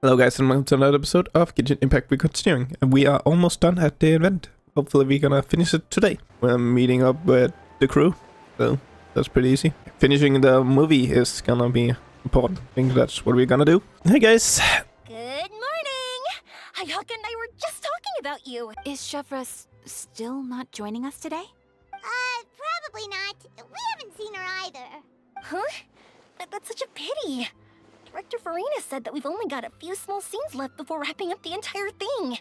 Hello guys and welcome to another episode of Genshin Impact. We're continuing and we are almost done at the event. Hopefully we're gonna finish it today. We're meeting up with the crew, so that's pretty easy. Finishing the movie is gonna be important. I think that's what we're gonna do. Hey guys! Good morning! Hayaka and I were just talking about you. Is Chevra still not joining us today? Probably not. We haven't seen her either. Huh? That's such a pity. Director Farina said that we've only got a few small scenes left before wrapping up the entire thing.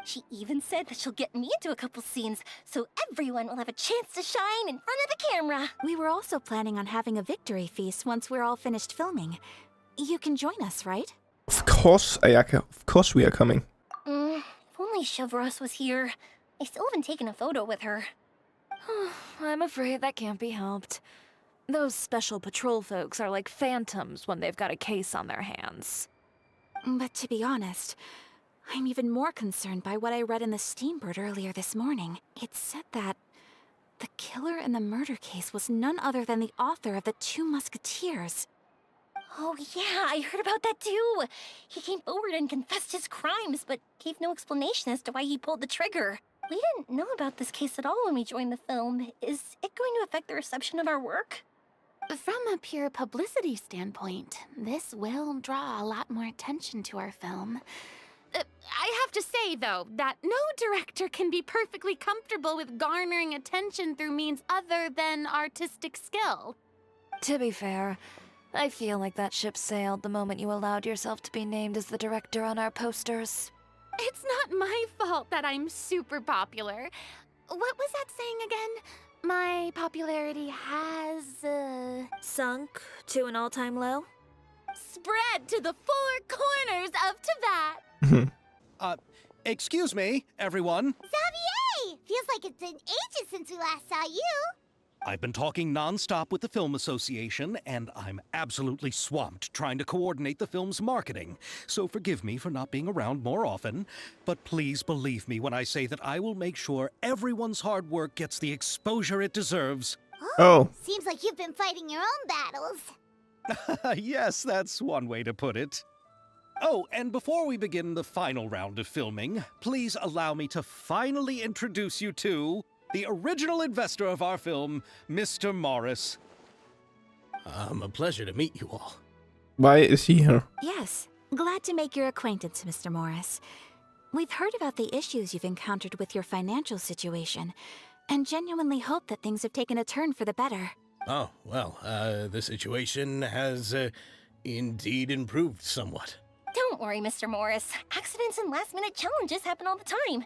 She even said that she'll get me into a couple scenes, so everyone will have a chance to shine in front of the camera. We were also planning on having a victory feast once we're all finished filming. You can join us, right? Of course, Ayaka. Of course we are coming. If only Chevros was here. I still haven't taken a photo with her. I'm afraid that can't be helped. Those special patrol folks are like phantoms when they've got a case on their hands. But to be honest, I'm even more concerned by what I read in the Steambird earlier this morning. It said that the killer in the murder case was none other than the author of the Two Musketeers. Oh yeah, I heard about that too. He came forward and confessed his crimes, but gave no explanation as to why he pulled the trigger. We didn't know about this case at all when we joined the film. Is it going to affect the reception of our work? From a pure publicity standpoint, this will draw a lot more attention to our film. I have to say, though, that no director can be perfectly comfortable with garnering attention through means other than artistic skill. To be fair, I feel like that ship sailed the moment you allowed yourself to be named as the director on our posters. It's not my fault that I'm super popular. What was that saying again? My popularity has, Sunk to an all-time low? spread to the four corners of Tibet. Excuse me, everyone. Xavier! Feels like it's been ages since we last saw you. I've been talking non-stop with the Film Association, and I'm absolutely swamped trying to coordinate the film's marketing. So forgive me for not being around more often, but please believe me when I say that I will make sure everyone's hard work gets the exposure it deserves. Oh. Seems like you've been fighting your own battles. Yes, that's one way to put it. Oh, and before we begin the final round of filming, please allow me to finally introduce you to the original investor of our film, Mr. Morris. A pleasure to meet you all. Why is he here? Yes, glad to make your acquaintance, Mr. Morris. We've heard about the issues you've encountered with your financial situation, and genuinely hope that things have taken a turn for the better. Oh, well, the situation has indeed improved somewhat. Don't worry, Mr. Morris. Accidents and last-minute challenges happen all the time.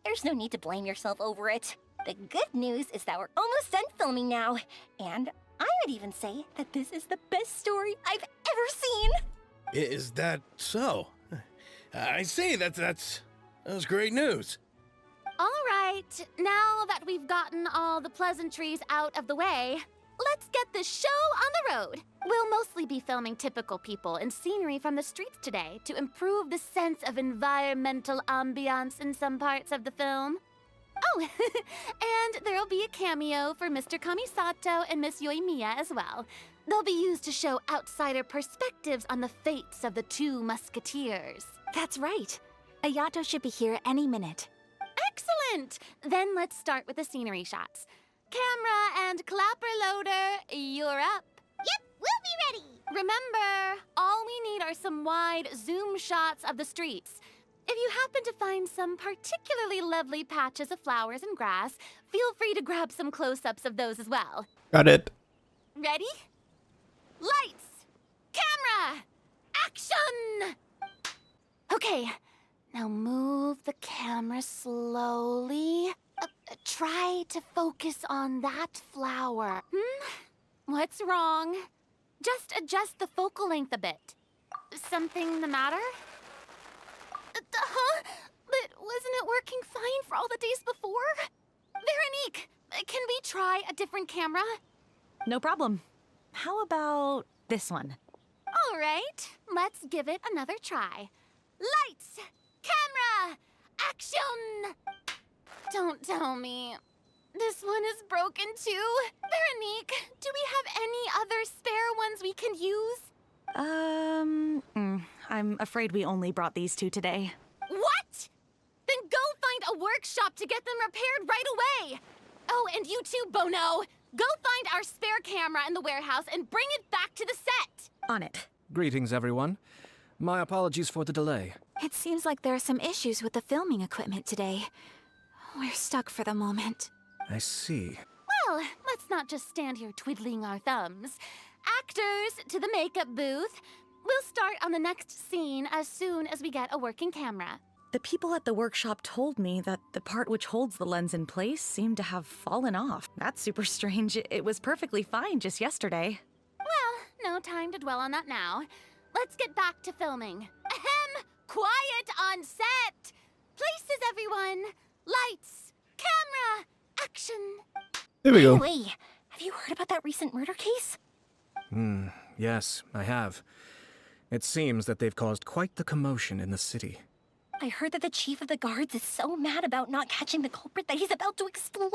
There's no need to blame yourself over it. The good news is that we're almost done filming now. And I would even say that this is the best story I've ever seen. Is that so? I see, that's great news. All right, now that we've gotten all the pleasantries out of the way, let's get this show on the road. We'll mostly be filming typical people and scenery from the streets today to improve the sense of environmental ambiance in some parts of the film. Oh, and there'll be a cameo for Mr. Kamisato and Miss Yoimiya as well. They'll be used to show outsider perspectives on the fates of the Two Musketeers. That's right. Ayato should be here any minute. Excellent! Then let's start with the scenery shots. Camera and clapper loader, you're up. Yep, we'll be ready. Remember, all we need are some wide zoom shots of the streets. If you happen to find some particularly lovely patches of flowers and grass, feel free to grab some close-ups of those as well. Got it. Ready? Lights! Camera! Action! Okay, now move the camera slowly. Try to focus on that flower. What's wrong? Just adjust the focal length a bit. Something the matter? But wasn't it working fine for all the days before? Veronique, can we try a different camera? No problem. How about this one? All right, let's give it another try. Lights! Camera! Action! Don't tell me. This one is broken too. Veronique, do we have any other spare ones we can use? I'm afraid we only brought these two today. What? Then go find a workshop to get them repaired right away! Oh, and you too, Bono! Go find our spare camera in the warehouse and bring it back to the set! On it. Greetings, everyone. My apologies for the delay. It seems like there are some issues with the filming equipment today. We're stuck for the moment. I see. Well, let's not just stand here twiddling our thumbs. Actors, to the makeup booth. We'll start on the next scene as soon as we get a working camera. The people at the workshop told me that the part which holds the lens in place seemed to have fallen off. That's super strange. It was perfectly fine just yesterday. Well, no time to dwell on that now. Let's get back to filming. Ahem! Quiet on set! Places, everyone! Lights! Camera! Action! There we go. Wait, have you heard about that recent murder case? Yes, I have. It seems that they've caused quite the commotion in the city. I heard that the chief of the guards is so mad about not catching the culprit that he's about to explode.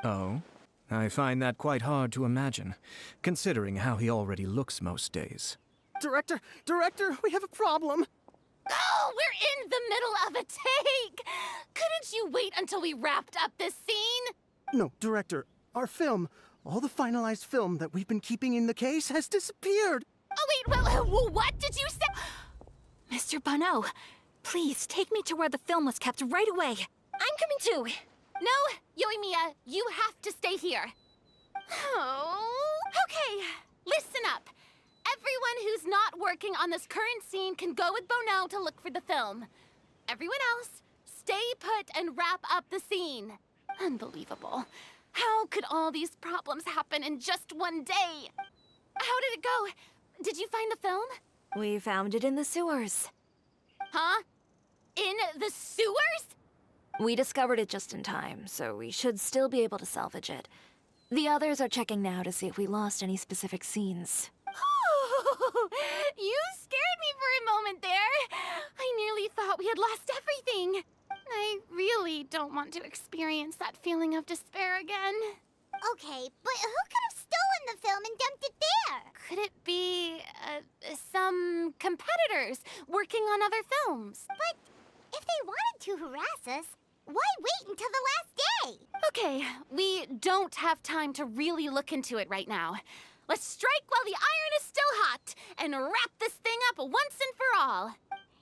Oh? I find that quite hard to imagine, considering how he already looks most days. Director, we have a problem. Oh, we're in the middle of a take! Couldn't you wait until we wrapped up this scene? No, Director, our film, all the finalized film that we've been keeping in the case has disappeared. Oh, wait, what did you say? Mr. Bono, please take me to where the film was kept right away. I'm coming too. No, Yoimiya, you have to stay here. Oh, okay, listen up. Everyone who's not working on this current scene can go with Bono to look for the film. Everyone else, stay put and wrap up the scene. Unbelievable. How could all these problems happen in just one day? How did it go? Did you find the film? We found it in the sewers. Huh? In the sewers? We discovered it just in time, so we should still be able to salvage it. The others are checking now to see if we lost any specific scenes. You scared me for a moment there. I nearly thought we had lost everything. I really don't want to experience that feeling of despair again. Okay, but who could have stolen the film and dumped it there? Could it be, some competitors working on other films? But if they wanted to harass us, why wait until the last day? Okay, we don't have time to really look into it right now. Let's strike while the iron is still hot and wrap this thing up once and for all.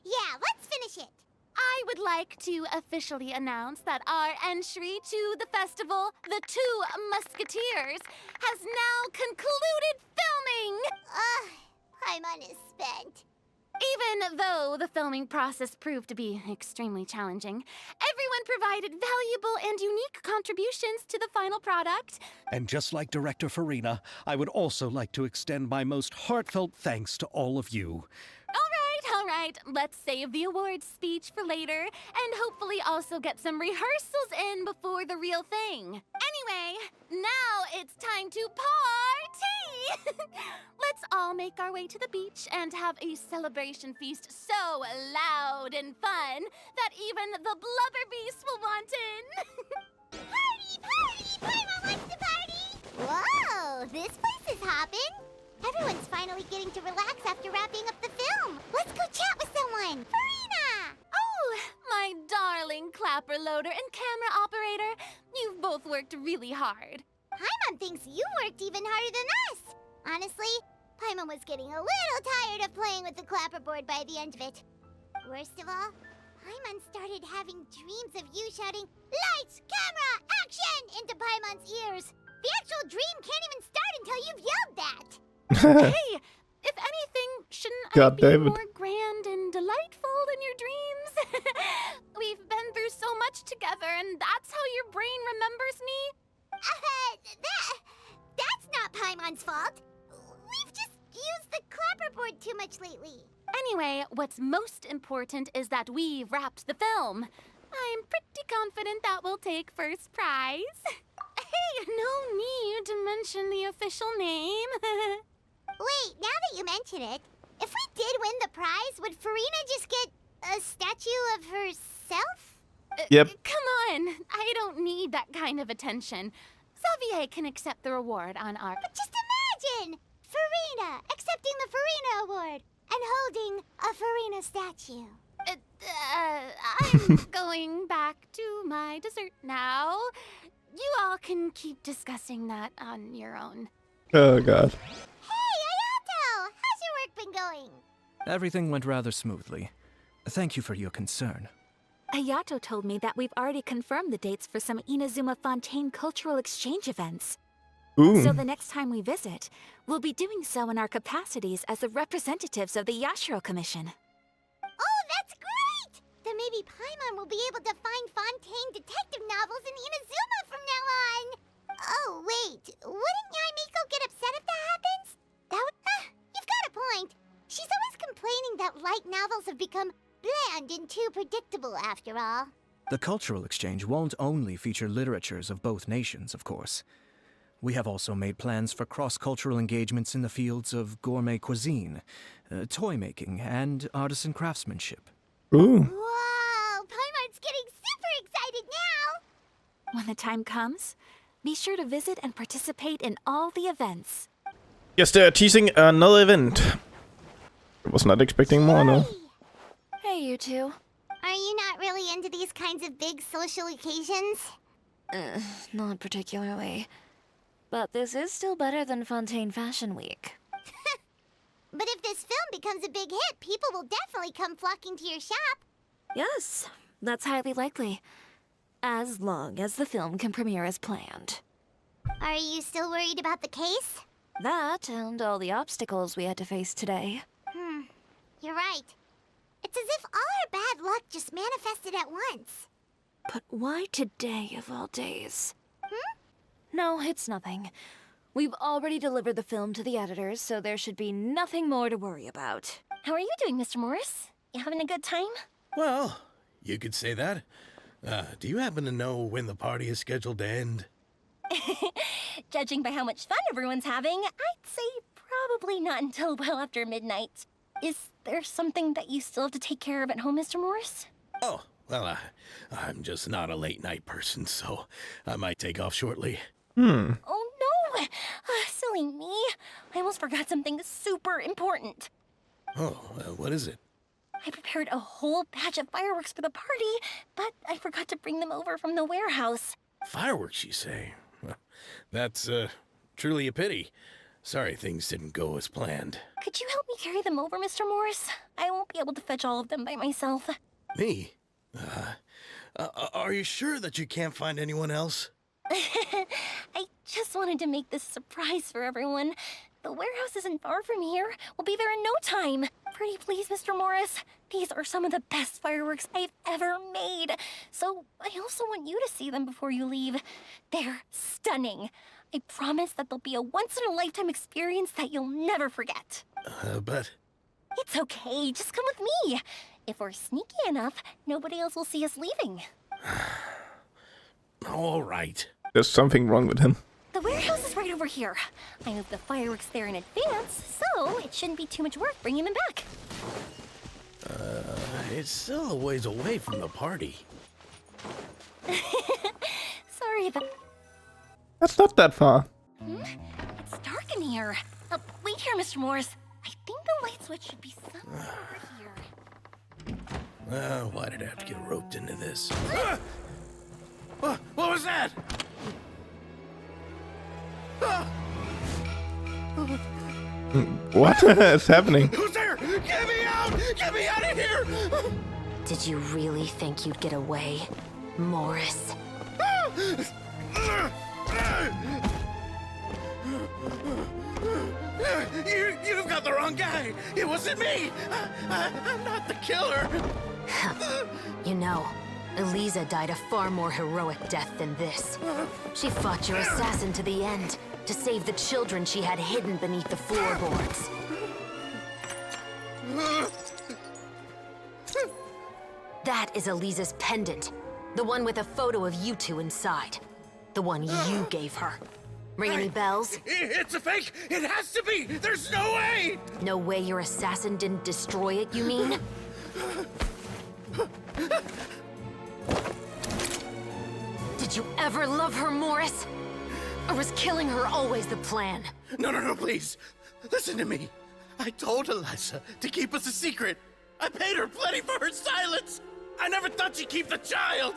Yeah, let's finish it. I would like to officially announce that our entry to the festival, The Two Musketeers, has now concluded filming! Paimon is spent. Even though the filming process proved to be extremely challenging, everyone provided valuable and unique contributions to the final product. And just like Director Farina, I would also like to extend my most heartfelt thanks to all of you. All right, let's save the awards speech for later, and hopefully also get some rehearsals in before the real thing. Anyway, now it's time to party! Let's all make our way to the beach and have a celebration feast so loud and fun that even the blubber beast will want in. Party! Paimon wants to party! Whoa, this place is hopping. Everyone's finally getting to relax after wrapping up the film. Let's go chat with someone. Farina! Oh, my darling clapper loader and camera operator. You've both worked really hard. Paimon thinks you worked even harder than us. Honestly, Paimon was getting a little tired of playing with the clapperboard by the end of it. Worst of all, Paimon started having dreams of you shouting, "Lights, camera, action!" into Paimon's ears. The actual dream can't even start until you've yelled that. Hey, if anything, shouldn't I be David. more grand and delightful in your dreams? We've been through so much together, and that's how your brain remembers me? That's not Paimon's fault. We've just used the clapperboard too much lately. Anyway, what's most important is that we've wrapped the film. I'm pretty confident that we'll take first prize. Hey, no need to mention the official name. Wait, now that you mention it, if we did win the prize, would Farina just get a statue of herself? Yep. Come on, I don't need that kind of attention. Xavier can accept the reward on our... But just imagine! Farina accepting the Farina Award. and holding a Farina statue. I'm going back to my dessert now. You all can keep discussing that on your own. Oh god. Hey, Ayato! How's your work been going? Everything went rather smoothly. Thank you for your concern. Ayato told me that we've already confirmed the dates for some Inazuma Fontaine cultural exchange events. Ooh. So the next time we visit, we'll be doing so in our capacities as the representatives of the Yashiro Commission. Oh, that's great! Then maybe Paimon will be able to find Fontaine detective novels in Inazuma from now on. Oh, wait. Wouldn't Yaimiko get upset if that happens? You've got a point. She's always complaining that light novels have become bland and too predictable after all. The cultural exchange won't only feature literatures of both nations, of course. We have also made plans for cross-cultural engagements in the fields of gourmet cuisine, toy making, and artisan craftsmanship. Ooh. Whoa! Paimon's getting super excited now! When the time comes, be sure to visit and participate in all the events. Yes, they're teasing another event. I was not expecting more, no. Hey, you two. Are you not really into these kinds of big social occasions? Not particularly. But this is still better than Fontaine Fashion Week. But if this film becomes a big hit, people will definitely come flocking to your shop. Yes, that's highly likely. As long as the film can premiere as planned. Are you still worried about the case? That and all the obstacles we had to face today. You're right. It's as if all our bad luck just manifested at once. But why today of all days? No, it's nothing. We've already delivered the film to the editors, so there should be nothing more to worry about. How are you doing, Mr. Morris? You having a good time? Well, you could say that. Do you happen to know when the party is scheduled to end? Judging by how much fun everyone's having, I'd say probably not until well after midnight. Is there something that you still have to take care of at home, Mr. Morris? Oh, well, I'm just not a late night person, so I might take off shortly. Oh no! Silly me. I almost forgot something super important. Oh, what is it? I prepared a whole batch of fireworks for the party, but I forgot to bring them over from the warehouse. Fireworks, you say? Well, that's truly a pity. Sorry things didn't go as planned. Could you help me carry them over, Mr. Morris? I won't be able to fetch all of them by myself. Me? Are you sure that you can't find anyone else? I just wanted to make this a surprise for everyone. The warehouse isn't far from here. We'll be there in no time. Pretty please, Mr. Morris. These are some of the best fireworks I've ever made. So I also want you to see them before you leave. They're stunning. I promise that they'll be a once-in-a-lifetime experience that you'll never forget. But... It's okay. Just come with me. If we're sneaky enough, nobody else will see us leaving. All right. There's something wrong with him. The warehouse is right over here. I moved the fireworks there in advance, so it shouldn't be too much work bringing them back. It's still a ways away from the party. Sorry about... That's not that far. It's dark in here. Wait here, Mr. Morris. I think the light switch should be somewhere over here. Why did I have to get roped into this? What was that? What is happening? Who's there? Get me out! Get me out of here! Did you really think you'd get away, Morris? You've got the wrong guy. It wasn't me. I'm not the killer. You know, Eliza died a far more heroic death than this. She fought your assassin to the end, to save the children she had hidden beneath the floorboards. That is Eliza's pendant. The one with a photo of you two inside. The one you gave her. Ring any bells? It's a fake! It has to be! There's no way! No way your assassin didn't destroy it, you mean? Did you ever love her, Morris? Or was killing her always the plan? No, please. Listen to me. I told Eliza to keep us a secret. I paid her plenty for her silence. I never thought she'd keep the child.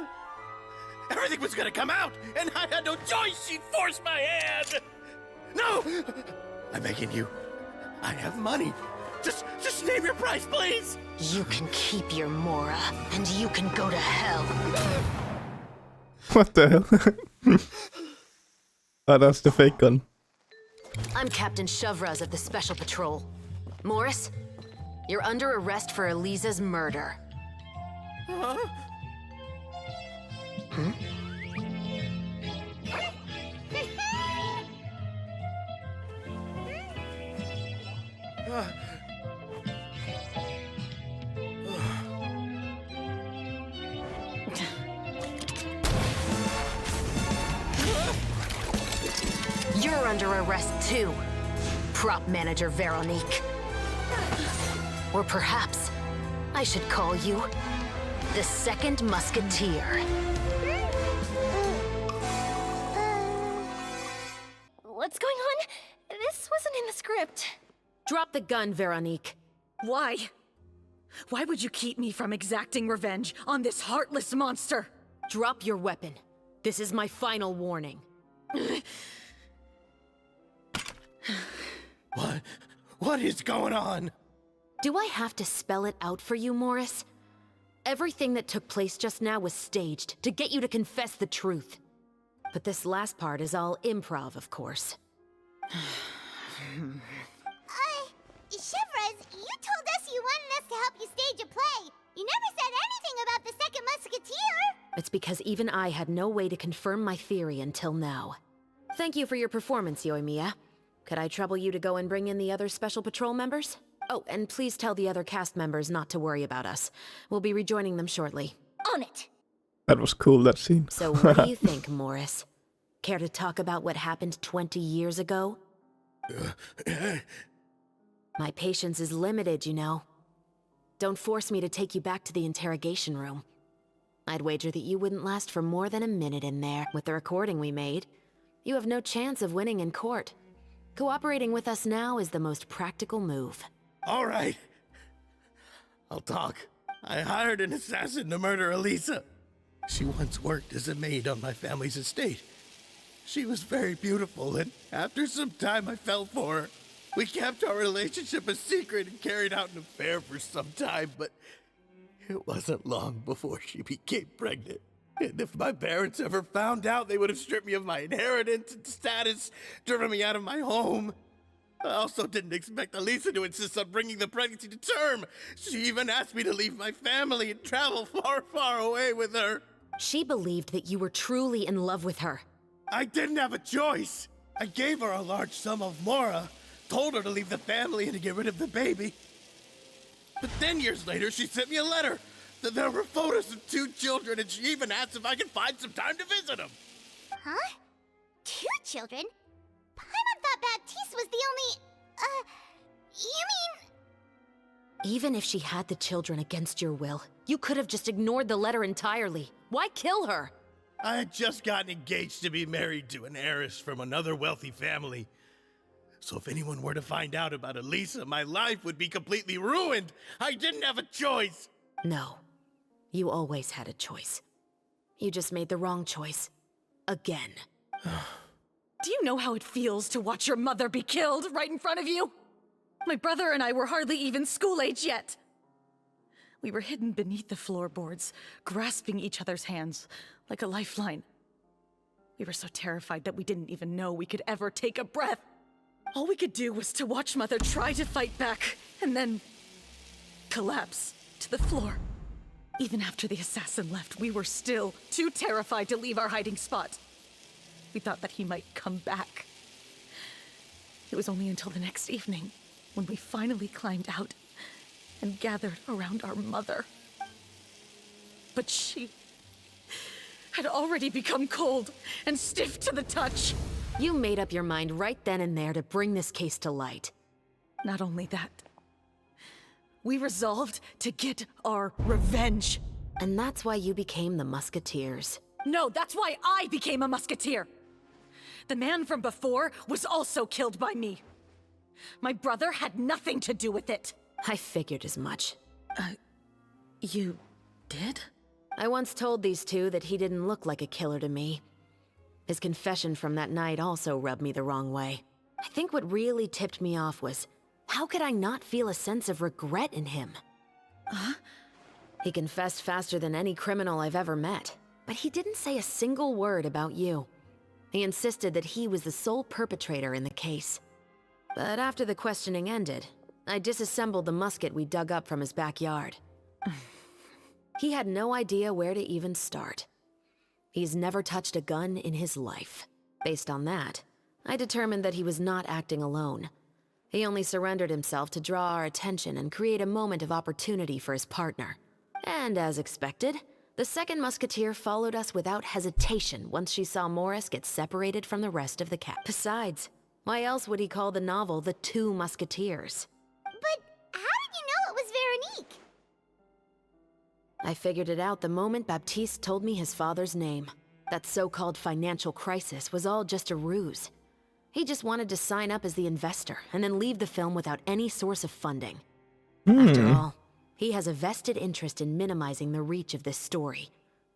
Everything was gonna come out, and I had no choice. She forced my hand. No! I'm begging you. I have money. Just name your price, please. You can keep your Mora, and you can go to hell. What the hell? Oh, that's the fake gun. I'm Captain Shovraz of the Special Patrol. Morris, you're under arrest for Eliza's murder. Huh? Hmm? You're under arrest too, prop manager Veronique. Or perhaps I should call you the Second Musketeer. What's going on? This wasn't in the script. Drop the gun, Veronique. Why? Why would you keep me from exacting revenge on this heartless monster? Drop your weapon. This is my final warning. What is going on? Do I have to spell it out for you, Morris? Everything that took place just now was staged to get you to confess the truth. But this last part is all improv, of course. Shivers, you told us you wanted us to help you stage a play. You never said anything about the Second Musketeer. It's because even I had no way to confirm my theory until now. Thank you for your performance, Yoimiya. Could I trouble you to go and bring in the other Special Patrol members? Oh, and please tell the other cast members not to worry about us. We'll be rejoining them shortly. On it. That was cool, that scene. So what do you think, Morris? Care to talk about what happened 20 years ago? My patience is limited, you know. Don't force me to take you back to the interrogation room. I'd wager that you wouldn't last for more than a minute in there. With the recording we made, you have no chance of winning in court. Cooperating with us now is the most practical move. All right. I'll talk. I hired an assassin to murder Eliza. She once worked as a maid on my family's estate. She was very beautiful, and after some time I fell for her. We kept our relationship a secret and carried out an affair for some time, but it wasn't long before she became pregnant. And if my parents ever found out, they would have stripped me of my inheritance and status, driven me out of my home. I also didn't expect Eliza to insist on bringing the pregnancy to term. She even asked me to leave my family and travel far, far away with her. She believed that you were truly in love with her. I didn't have a choice. I gave her a large sum of Mora, told her to leave the family and to get rid of the baby. But then years later, she sent me a letter. There were photos of 2 children, and she even asked if I could find some time to visit them. Huh? 2 children? Paimon thought Baptiste was the only... you mean... Even if she had the children against your will, you could have just ignored the letter entirely. Why kill her? I had just gotten engaged to be married to an heiress from another wealthy family. So if anyone were to find out about Eliza, my life would be completely ruined. I didn't have a choice. No. You always had a choice. You just made the wrong choice. Again. Do you know how it feels to watch your mother be killed right in front of you? My brother and I were hardly even school age yet. We were hidden beneath the floorboards, grasping each other's hands like a lifeline. We were so terrified that we didn't even know we could ever take a breath. All we could do was to watch Mother try to fight back, and then collapse to the floor. Even after the assassin left, we were still too terrified to leave our hiding spot. We thought that he might come back. It was only until the next evening when we finally climbed out and gathered around our mother. But she had already become cold and stiff to the touch. You made up your mind right then and there to bring this case to light. Not only that, we resolved to get our revenge. And that's why you became the Musketeers. No, that's why I became a musketeer. The man from before was also killed by me. My brother had nothing to do with it. I figured as much. You did? I once told these two that he didn't look like a killer to me. His confession from that night also rubbed me the wrong way. I think what really tipped me off was, how could I not feel a sense of regret in him? Huh? He confessed faster than any criminal I've ever met, but he didn't say a single word about you. He insisted that he was the sole perpetrator in the case. But after the questioning ended, I disassembled the musket we dug up from his backyard. He had no idea where to even start. He's never touched a gun in his life. Based on that, I determined that he was not acting alone. He only surrendered himself to draw our attention and create a moment of opportunity for his partner. And as expected, the second musketeer followed us without hesitation once she saw Morris get separated from the rest of the cast. Besides, why else would he call the novel The Two Musketeers? But how did you know it was Veronique? I figured it out the moment Baptiste told me his father's name. That so-called financial crisis was all just a ruse. He just wanted to sign up as the investor and then leave the film without any source of funding. After all, he has a vested interest in minimizing the reach of this story.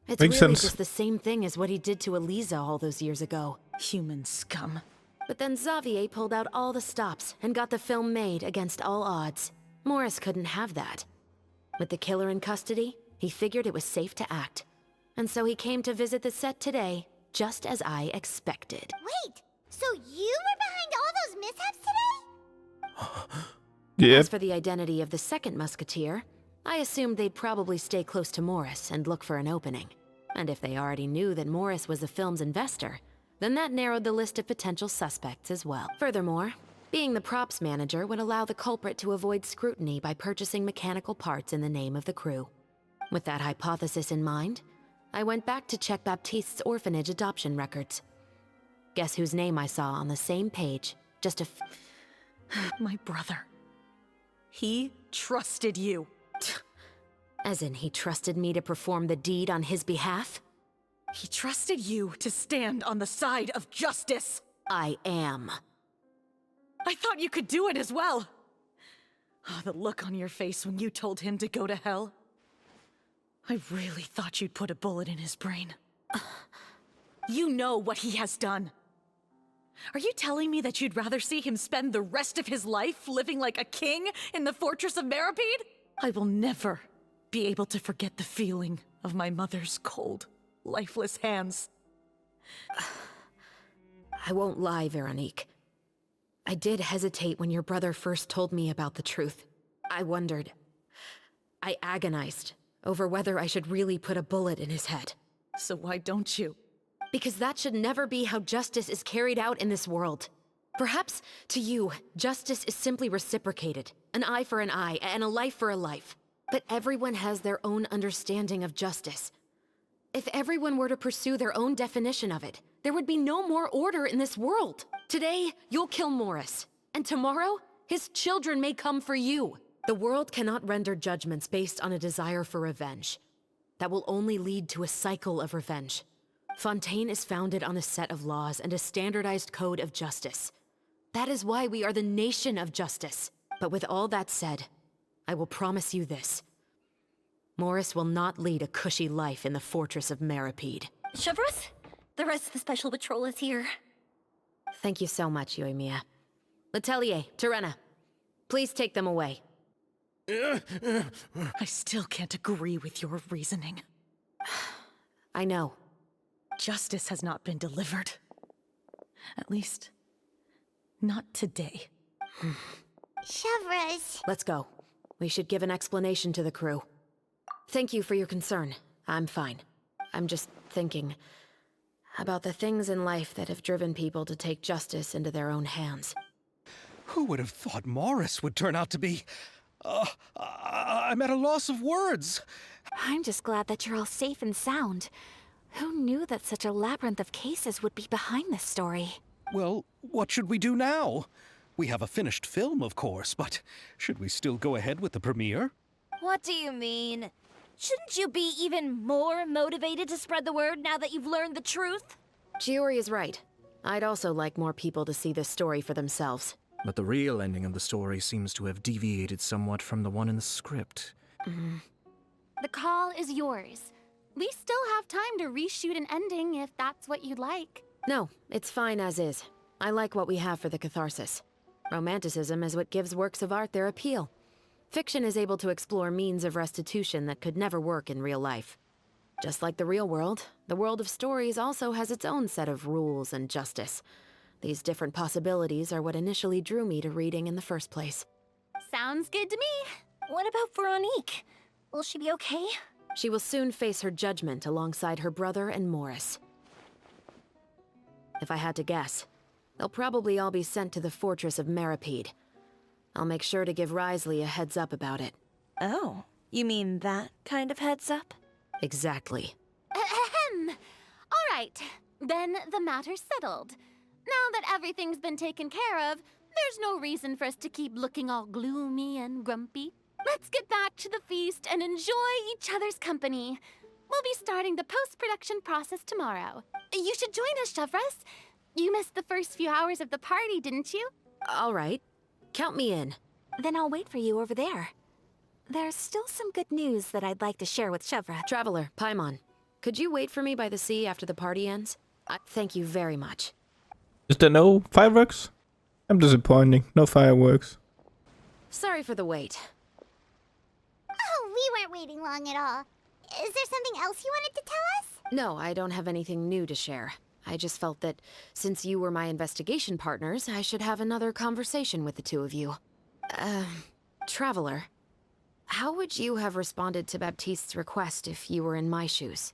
It's Makes really sense. just the same thing as what he did to Eliza all those years ago. Human scum. But then Xavier pulled out all the stops and got the film made against all odds. Morris couldn't have that. With the killer in custody, he figured it was safe to act. And so he came to visit the set today, just as I expected. Wait, so you were behind all those mishaps today? Yeah. As for the identity of the second musketeer, I assumed they'd probably stay close to Morris and look for an opening. And if they already knew that Morris was the film's investor, then that narrowed the list of potential suspects as well. Furthermore, being the props manager would allow the culprit to avoid scrutiny by purchasing mechanical parts in the name of the crew. With that hypothesis in mind, I went back to check Baptiste's orphanage adoption records. Guess whose name I saw on the same page, just a My brother. He trusted you. As in, he trusted me to perform the deed on his behalf? He trusted you to stand on the side of justice. I am. I thought you could do it as well. Oh, the look on your face when you told him to go to hell. I really thought you'd put a bullet in his brain. You know what he has done. Are you telling me that you'd rather see him spend the rest of his life living like a king in the fortress of Meripede? I will never be able to forget the feeling of my mother's cold, lifeless hands. I won't lie, Veronique. I did hesitate when your brother first told me about the truth. I wondered. I agonized over whether I should really put a bullet in his head. So why don't you? Because that should never be how justice is carried out in this world. Perhaps, to you, justice is simply reciprocated. An eye for an eye, and a life for a life. But everyone has their own understanding of justice. If everyone were to pursue their own definition of it, there would be no more order in this world. Today, you'll kill Morris. And tomorrow, his children may come for you. The world cannot render judgments based on a desire for revenge. That will only lead to a cycle of revenge. Fontaine is founded on a set of laws and a standardized code of justice. That is why we are the nation of justice. But with all that said, I will promise you this. Morris will not lead a cushy life in the fortress of Meripede. Chevros, the rest of the special patrol is here. Thank you so much, Yoimiya. Letelier, Terena, please take them away. I still can't agree with your reasoning. I know. Justice has not been delivered. At least, not today. Chevros. Let's go. We should give an explanation to the crew. Thank you for your concern. I'm fine. I'm just thinking about the things in life that have driven people to take justice into their own hands. Who would have thought Morris would turn out to be... I'm at a loss of words. I'm just glad that you're all safe and sound. Who knew that such a labyrinth of cases would be behind this story? Well, what should we do now? We have a finished film, of course, but should we still go ahead with the premiere? What do you mean? Shouldn't you be even more motivated to spread the word now that you've learned the truth? Giori is right. I'd also like more people to see this story for themselves. But the real ending of the story seems to have deviated somewhat from the one in the script. The call is yours. We still have time to reshoot an ending if that's what you'd like. No, it's fine as is. I like what we have for the catharsis. Romanticism is what gives works of art their appeal. Fiction is able to explore means of restitution that could never work in real life. Just like the real world, the world of stories also has its own set of rules and justice. These different possibilities are what initially drew me to reading in the first place. Sounds good to me. What about Veronique? Will she be okay? She will soon face her judgment alongside her brother and Morris. If I had to guess, they'll probably all be sent to the fortress of Meripede. I'll make sure to give Risley a heads up about it. Oh, you mean that kind of heads up? Exactly. Ahem. All right, then the matter's settled. Now that everything's been taken care of, there's no reason for us to keep looking all gloomy and grumpy. Let's get back to the feast and enjoy each other's company. We'll be starting the post-production process tomorrow. You should join us, Chevres. You missed the first few hours of the party, didn't you? All right. Count me in. Then I'll wait for you over there. There's still some good news that I'd like to share with Chevra. Traveler, Paimon, could you wait for me by the sea after the party ends? Thank you very much. Is there no fireworks? I'm disappointing. No fireworks. Sorry for the wait. Oh, we weren't waiting long at all. Is there something else you wanted to tell us? No, I don't have anything new to share. I just felt that since you were my investigation partners, I should have another conversation with the two of you. Traveler, how would you have responded to Baptiste's request if you were in my shoes?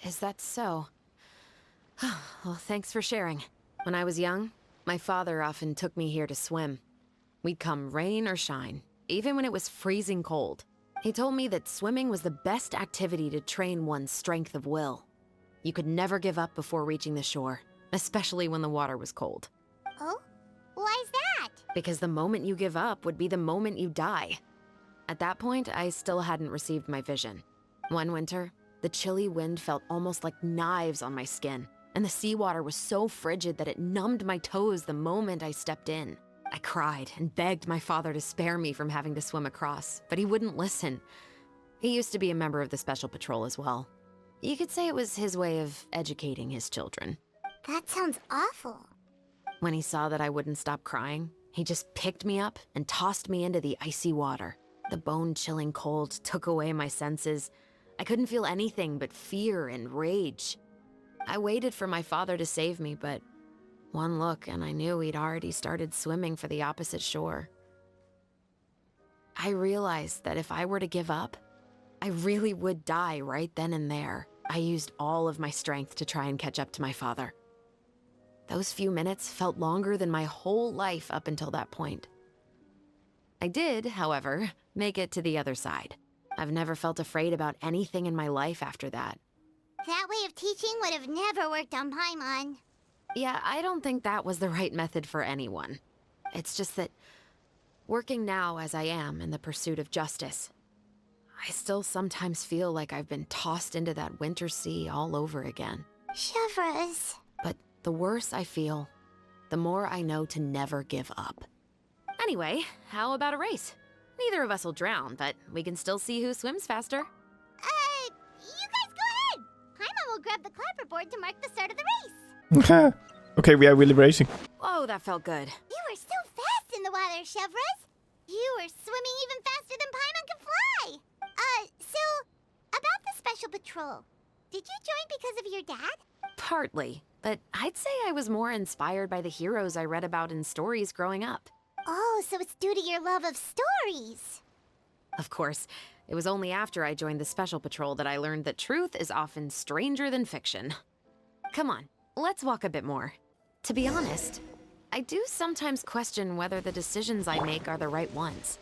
Is that so? Well, thanks for sharing. When I was young, my father often took me here to swim. We'd come rain or shine, even when it was freezing cold. He told me that swimming was the best activity to train one's strength of will. You could never give up before reaching the shore, especially when the water was cold. Oh? Why's that? Because the moment you give up would be the moment you die. At that point, I still hadn't received my vision. One winter, the chilly wind felt almost like knives on my skin, and the seawater was so frigid that it numbed my toes the moment I stepped in. I cried and begged my father to spare me from having to swim across, but he wouldn't listen. He used to be a member of the Special Patrol as well. You could say it was his way of educating his children. That sounds awful. When he saw that I wouldn't stop crying, he just picked me up and tossed me into the icy water. The bone-chilling cold took away my senses. I couldn't feel anything but fear and rage. I waited for my father to save me, but one look and I knew he'd already started swimming for the opposite shore. I realized that if I were to give up, I really would die right then and there. I used all of my strength to try and catch up to my father. Those few minutes felt longer than my whole life up until that point. I did, however, make it to the other side. I've never felt afraid about anything in my life after that. That way of teaching would have never worked on Paimon. Yeah, I don't think that was the right method for anyone. It's just that, working now as I am in the pursuit of justice, I still sometimes feel like I've been tossed into that winter sea all over again. Chevres. But the worse I feel, the more I know to never give up. Anyway, how about a race? Neither of us will drown, but we can still see who swims faster. You guys go ahead! Paimon will grab the clapperboard to mark the start of the race. Okay, we are really racing. Whoa, that felt good. You were so fast in the water, Chevres. You were swimming even faster than Paimon can fly. So, about the Special Patrol, did you join because of your dad? Partly, but I'd say I was more inspired by the heroes I read about in stories growing up. Oh, so it's due to your love of stories. Of course, it was only after I joined the Special Patrol that I learned that truth is often stranger than fiction. Come on, let's walk a bit more. To be honest, I do sometimes question whether the decisions I make are the right ones.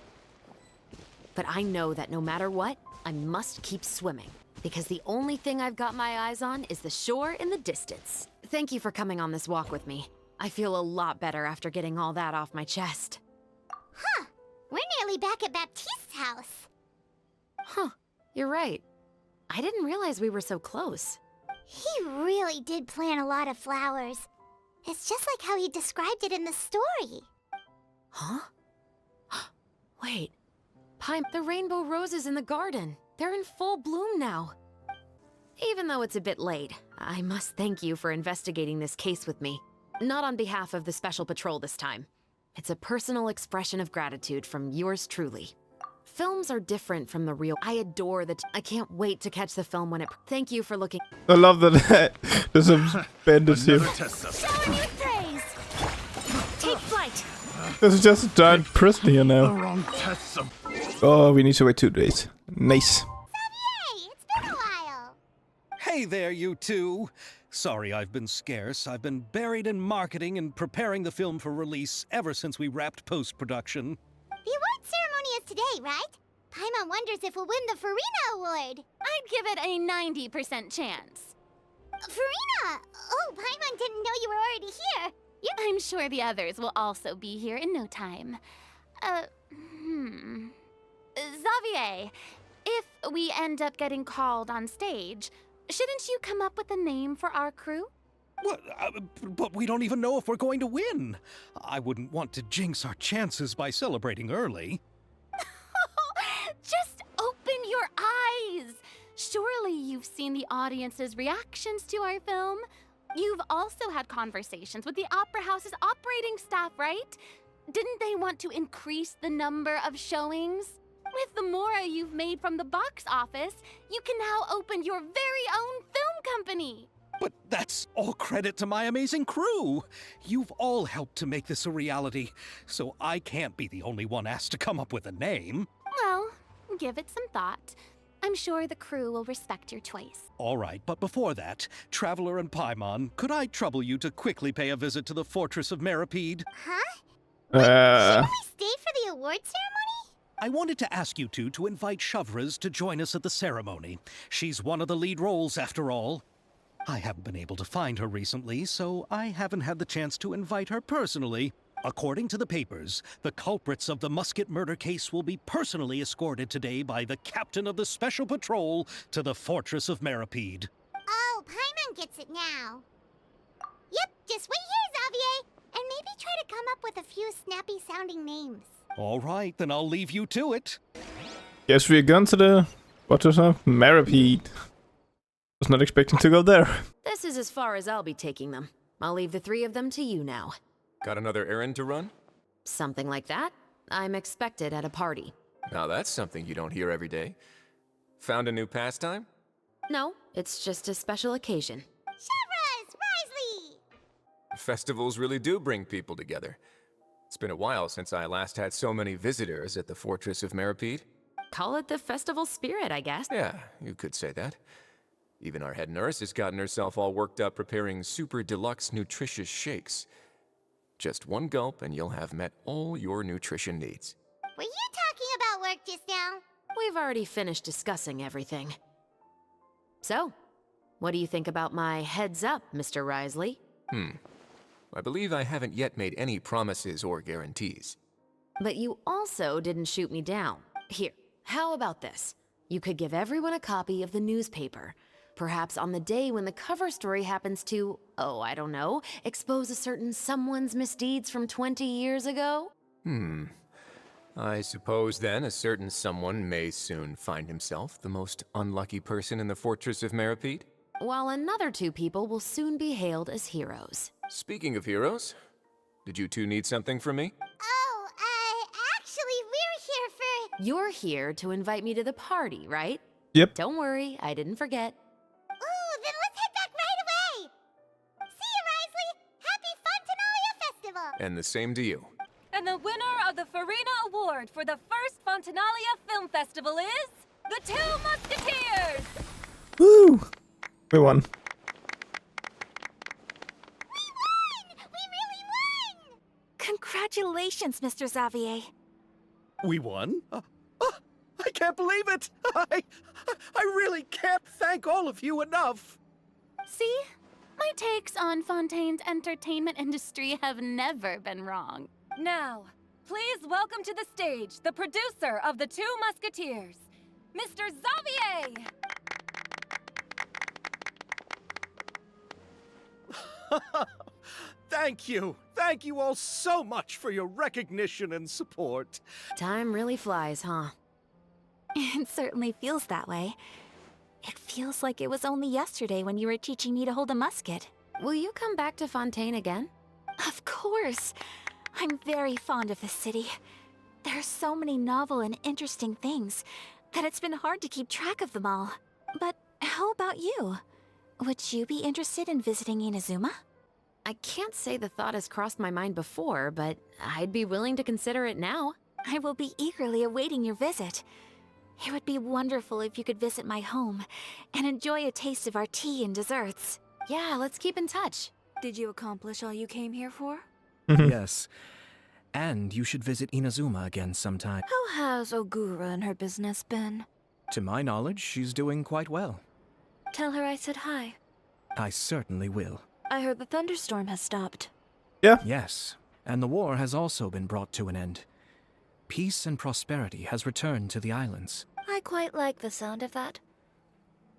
But I know that no matter what, I must keep swimming, because the only thing I've got my eyes on is the shore in the distance. Thank you for coming on this walk with me. I feel a lot better after getting all that off my chest. Huh. We're nearly back at Baptiste's house. Huh, you're right. I didn't realize we were so close. He really did plant a lot of flowers. It's just like how he described it in the story. Huh? Wait. The rainbow roses in the garden. They're in full bloom now. Even though it's a bit late, I must thank you for investigating this case with me. Not on behalf of the Special Patrol this time. It's a personal expression of gratitude from yours truly. Films are different from the real. I adore I can't wait to catch the film when it. Thank you for looking. I love that there's some bandits here. Showing you praise. Take flight. There's just a giant prison here now. Oh, we need to wait 2 days. Nice. Xavier, it's been a while. Hey there, you two. Sorry I've been scarce. I've been buried in marketing and preparing the film for release ever since we wrapped post-production. The award ceremony is today, right? Paimon wonders if we'll win the Farina Award. I'd give it a 90% chance. Farina! Oh, Paimon didn't know you were already here. I'm sure the others will also be here in no time. Xavier, if we end up getting called on stage, shouldn't you come up with a name for our crew? What? But we don't even know if we're going to win. I wouldn't want to jinx our chances by celebrating early. Just open your eyes. Surely you've seen the audience's reactions to our film. You've also had conversations with the Opera House's operating staff, right? Didn't they want to increase the number of showings? With the more you've made from the box office, you can now open your very own film company. But that's all credit to my amazing crew. You've all helped to make this a reality, so I can't be the only one asked to come up with a name. Well, give it some thought. I'm sure the crew will respect your choice. All right, but before that, Traveler and Paimon, could I trouble you to quickly pay a visit to the Fortress of Meripede? Huh? Shouldn't we stay for the award ceremony? I wanted to ask you two to invite Shavraz to join us at the ceremony. She's one of the lead roles, after all. I haven't been able to find her recently, so I haven't had the chance to invite her personally. According to the papers, the culprits of the musket murder case will be personally escorted today by the captain of the Special Patrol to the Fortress of Meripede. Oh, Paimon gets it now. Yep, just wait here, Xavier, and maybe try to come up with a few snappy-sounding names. All right, then I'll leave you to it. Guess we're going to the Fortress of Meripede. Was not expecting to go there. This is as far as I'll be taking them. I'll leave the 3 of them to you now. Got another errand to run? Something like that. I'm expected at a party. Now that's something you don't hear every day. Found a new pastime? No, it's just a special occasion. Shavraz! Risley! Festivals really do bring people together. It's been a while since I last had so many visitors at the Fortress of Meripede. Call it the festival spirit, I guess. Yeah, you could say that. Even our head nurse has gotten herself all worked up preparing super deluxe nutritious shakes. Just one gulp and you'll have met all your nutrition needs. Were you talking about work just now? We've already finished discussing everything. So, what do you think about my heads up, Mr. Risley? I believe I haven't yet made any promises or guarantees. But you also didn't shoot me down. Here, how about this? You could give everyone a copy of the newspaper. Perhaps on the day when the cover story happens to, oh, I don't know, expose a certain someone's misdeeds from 20 years ago? I suppose then a certain someone may soon find himself the most unlucky person in the Fortress of Meripede? While another 2 people will soon be hailed as heroes. Speaking of heroes, did you two need something from me? Oh, actually, we're here for... You're here to invite me to the party, right? Yep. Don't worry, I didn't forget. Ooh, then let's head back right away! See you, Risley! Happy Fontanalia Festival! And the same to you. And the winner of the Farina Award for the first Fontanalia Film Festival is... the 2 Musketeers! Woo! We won. We won! We really won! Congratulations, Mr. Xavier. We won? I can't believe it! I really can't thank all of you enough! See? My takes on Fontaine's entertainment industry have never been wrong. Now, please welcome to the stage the producer of the 2 Musketeers, Mr. Xavier! Thank you! thank you all so much for your recognition and support. Time really flies, huh? It certainly feels that way. It feels like it was only yesterday when you were teaching me to hold a musket. Will you come back to Fontaine again? Of course! I'm very fond of this city. There are so many novel and interesting things that it's been hard to keep track of them all. But how about you? Would you be interested in visiting Inazuma? I can't say the thought has crossed my mind before, but I'd be willing to consider it now. I will be eagerly awaiting your visit. It would be wonderful if you could visit my home and enjoy a taste of our tea and desserts. Yeah, let's keep in touch. Did you accomplish all you came here for? Yes. And you should visit Inazuma again sometime. How has Ogura and her business been? To my knowledge, she's doing quite well. Tell her I said hi. I certainly will. I heard the thunderstorm has stopped. Yeah. Yes, and the war has also been brought to an end. Peace and prosperity has returned to the islands. I quite like the sound of that.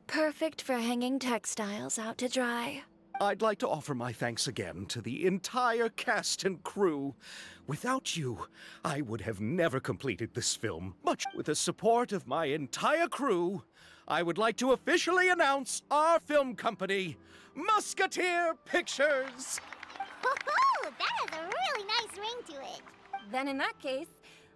Perfect for hanging textiles out to dry. I'd like to offer my thanks again to the entire cast and crew. Without you, I would have never completed this film. Much with the support of my entire crew, I would like to officially announce our film company, Musketeer Pictures. Woohoo! That has a really nice ring to it. Then in that case,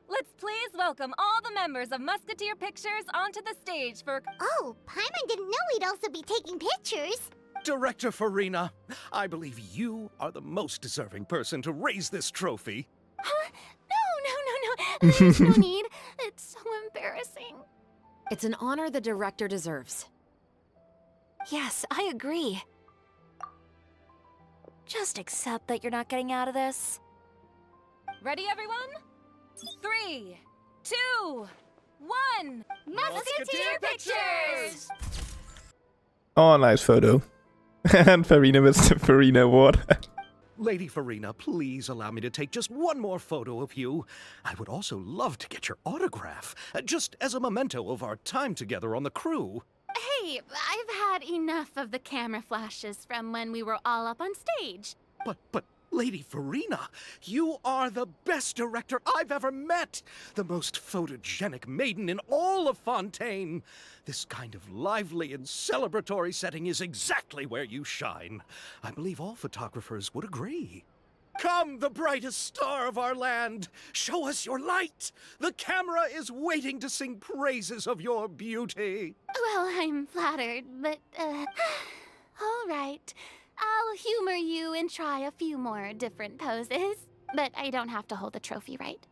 let's please welcome all the members of Musketeer Pictures onto the stage for... Oh, Paimon didn't know we'd also be taking pictures. Director Farina, I believe you are the most deserving person to raise this trophy. Huh? No. There's no need. It's so embarrassing. It's an honor the director deserves. Yes, I agree. Just accept that you're not getting out of this. Ready, everyone? 3, 2, 1. Musketeer Pictures! Oh, nice photo. And Farina with the Farina Award. Lady Farina, please allow me to take just one more photo of you. I would also love to get your autograph, just as a memento of our time together on the crew. Hey, I've had enough of the camera flashes from when we were all up on stage. But, Lady Farina, you are the best director I've ever met! The most photogenic maiden in all of Fontaine! This kind of lively and celebratory setting is exactly where you shine. I believe all photographers would agree. Come, the brightest star of our land! Show us your light! The camera is waiting to sing praises of your beauty! Well, I'm flattered, but, all right. I'll humor you and try a few more different poses. But I don't have to hold the trophy, right?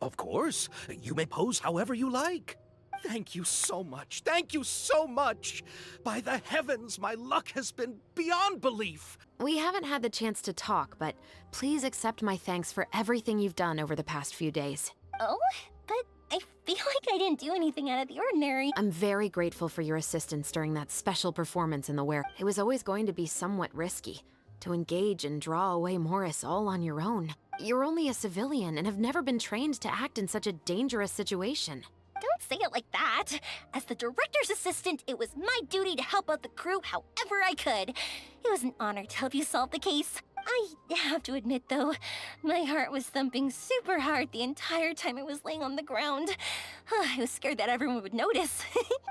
Of course. You may pose however you like. Thank you so much. Thank you so much. By the heavens, my luck has been beyond belief. We haven't had the chance to talk, but please accept my thanks for everything you've done over the past few days. Oh, but I feel like I didn't do anything out of the ordinary. I'm very grateful for your assistance during that special performance in the Were. It was always going to be somewhat risky, to engage and draw away Morris all on your own. You're only a civilian and have never been trained to act in such a dangerous situation. Don't say it like that. As the director's assistant, it was my duty to help out the crew however I could. It was an honor to help you solve the case. I have to admit, though, my heart was thumping super hard the entire time I was laying on the ground. I was scared that everyone would notice.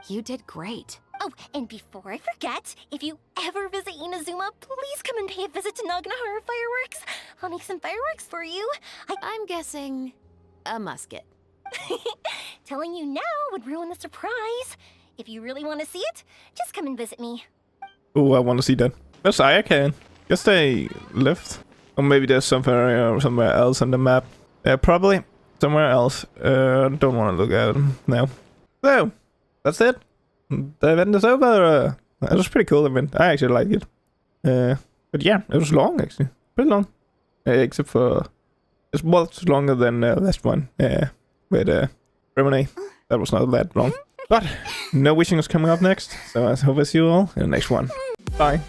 You did great. Oh, and before I forget, if you ever visit Inazuma, please come and pay a visit to Naganohara Fireworks. I'll make some fireworks for you. I'm guessing a musket. Telling you now would ruin the surprise. If you really want to see it, just come and visit me. Oh, I want to see that. Where's Ayakan? Guess they left. Or maybe there's somewhere else on the map. Probably somewhere else. Don't want to look at them now. So, that's it. The event is over. It was a pretty cool event. I actually liked it. But yeah, it was long actually. Pretty long. Except for... It was longer than the last one. With Remini. That was not that long. But no wishing is coming up next. So I hope I see you all in the next one. Bye.